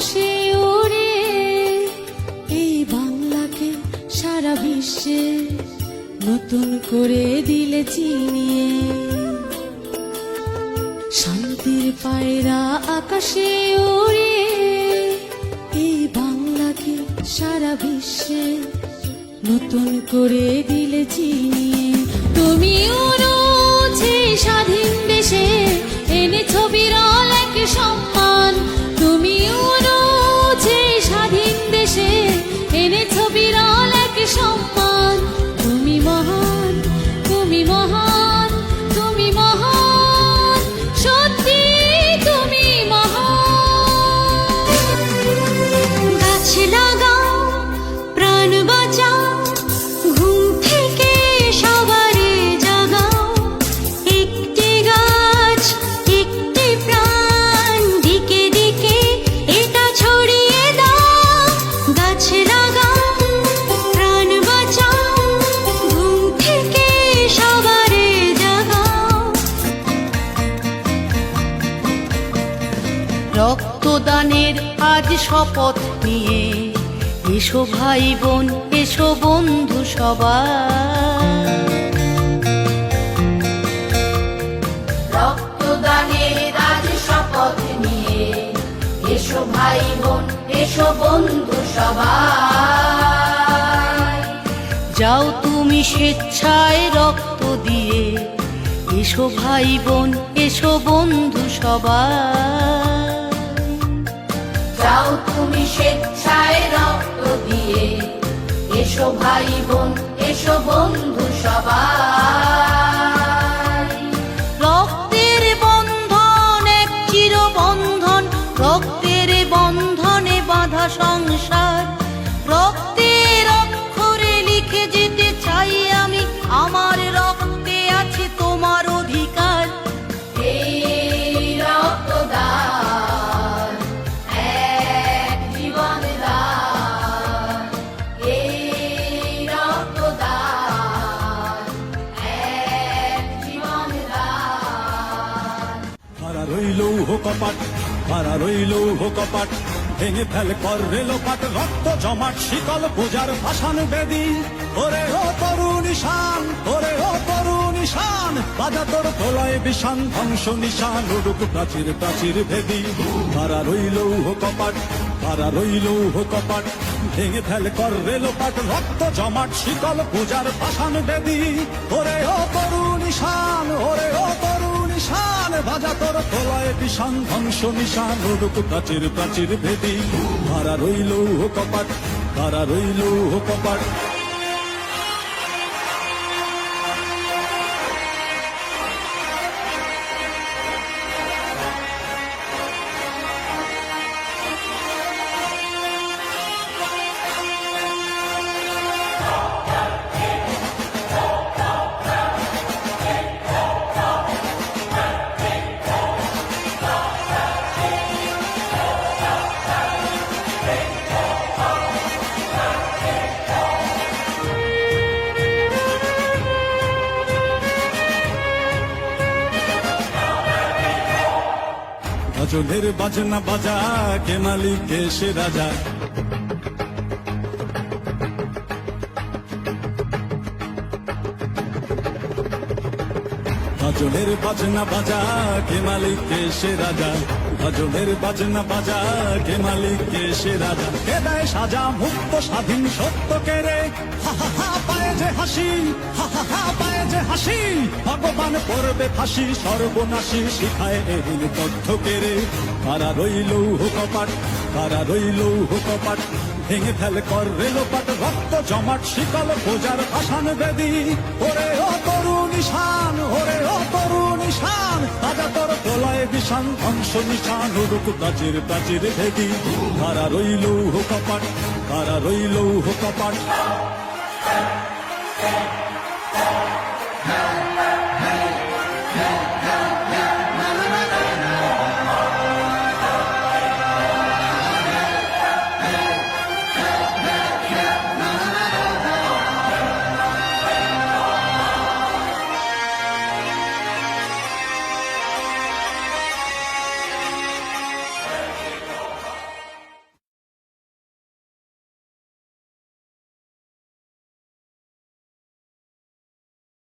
আকাশে ওড়ে, এই বাংলাকে সারা বিশ্বে নতুন করে দিলে চিনিয়ে। শান্তির পায়রা আকাশে ওড়ে, এই বাংলাকে সারা বিশ্বে নতুন করে দিলে চিনিয়ে। তুমি উড়ছে স্বাধীন দেশে, এনেছ বিরল এক সম্মান। তুমি উড়ছে স্বাধীন দেশে, এনেছ বিরল এক সম্মান। তুমি মহান, তুমি মহান, তুমি মহান, সত্যি তুমি মহান। গাছ লাগাও, প্রাণ বাঁচাও, ঘুম থেকে সবারে জাগাও। একটি গাছ, একটি প্রাণ, দিকে দিকে এটা ছড়িয়ে দাও। গাছ লাগাও, প্রাণ বাঁচাও, ঘুম থেকে সবারে জাগাও। রক্তদানের আজ শপথ নিয়ে এসো ভাই বোন, এসো বন্ধু সবাই। রক্তদানের আজ শপথ নিয়ে এসো ভাই বোন, এসো বন্ধু সবাই। যাও তুমি স্বেচ্ছায় রক্ত দিয়ে, এসো ভাই বোন, এসো বন্ধু সবাই। যাও তুমি স্বেচ্ছায় রক্ত দিয়ে, এসো ভাই বোন, এসো বন্ধু সবাই। রক্তের বন্ধন এক চিরবন্ধন, রক্তের বন্ধনে বাঁধা সংসার। রক্তের অক্ষরে লিখে যেতে চাই আমি, আমার রক্তে আছে তোমার অধিকার। এই রক্তদান এক জীবন দান, এই রক্তদান এক জীবন দান। ভাড়া রইল কপাট, ভাড়া রইল কপাট, ভেঙে ফেল কর রেলোপাট। রক্ত জমাট শিকল পূজার ভাষান বেদি, ওরে ও তরু নিশান, ওরে ও তরু নিশান। বাজা তোর তোলায় বিষান, ধ্বংস নিশান, উড়ুক প্রাচীর প্রাচীর ভেদি। ভাড়া রইল কপাট, ভাড়া রইল কপাট, ভেঙে ফেল কর রেলোপাট। রক্ত জমাট শিকল পূজার ভাষান বেদি, ওরে ও তরু নিশান, ওরে ও তরু নিশান। বাজা তোর তোলায় বিষান, ধ্বংস নিশান, উড়ুক প্রাচীর প্রাচীর ভেদি। ভাড়া রইল কপাট, ভাড়া রইল কপাট। গজলের বাজনা বাজা, কে মালিক কে সে রাজা। গজলের বাজনা বাজা, কে মালিক কে সে রাজা। গজলের বাজনা বাজা, কে মালিক কে সে রাজা। কে দেয় সাজা মুক্ত স্বাধীন সত্য কেড়ে, হা হা হা পায়ে যে হাসি, হা হা হা পায়ে যে হাসি। ভগবান পড়বে ফাঁসি, সর্বনাশী শিখায় এহীন তথ্য কেড়ে। কারা রইল কপাট, কারা রইল কপাট, ভেঙে ফেল কর রেলোপাট। রক্ত জমাট শিকল পূজার ভাষান বেদি, ওরে ও তরু নিশান, ওরে ও তরু নিশান। তাজা তোর তোলায় বিষান, ধ্বংস নিশান, উড়ুক প্রাচীর প্রাচীর ভেদি। কারা রইল কপাট, কারা রইল কপাট।